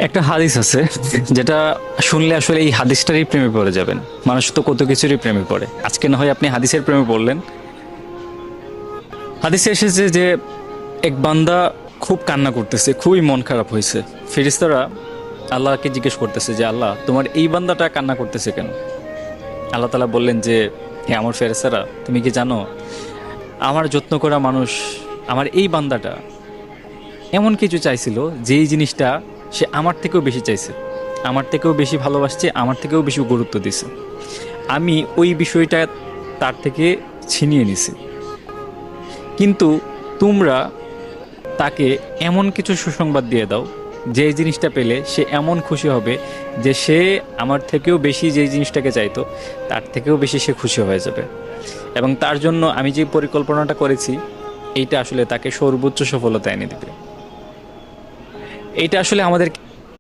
একটা হাদিস আছে যেটা শুনলে আসলে এই হাদিসটারই প্রেমে পড়ে যাবেন। মানুষ তো কত কিছুরই প্রেমে পড়ে, আজকে না হয় আপনি হাদিসের প্রেমে পড়লেন। হাদিসে এসেছে যে এক বান্দা খুব কান্না করতেছে, খুবই মন খারাপ হয়েছে। ফেরেশতারা আল্লাহকে জিজ্ঞেস করতেছে যে আল্লাহ, তোমার এই বান্দাটা কান্না করতেছে কেন? আল্লাহ তাআলা বললেন যে হে আমার ফেরেশতারা, তুমি কি জানো আমার যত্ন করা মানুষ, আমার এই বান্দাটা এমন কিছু চাইছিল যেই জিনিসটা সে আমার থেকেও বেশি চাইছে, আমার থেকেও বেশি ভালোবাসছে, আমার থেকেও বেশি গুরুত্ব দিছে। আমি ওই বিষয়টা তার থেকে ছিনিয়ে নিছি, কিন্তু তোমরা তাকে এমন কিছু সুসংবাদ দিয়ে দাও যে জিনিসটা পেলে সে এমন খুশি হবে যে সে আমার থেকেও বেশি যে জিনিসটাকে চাইতো তার থেকেও বেশি সে খুশি হয়ে যাবে। এবং তার জন্য আমি যে পরিকল্পনাটা করেছি এইটা আসলে তাকে সর্বোচ্চ সফলতা এনে দেবে। এইটা আসলে আমাদের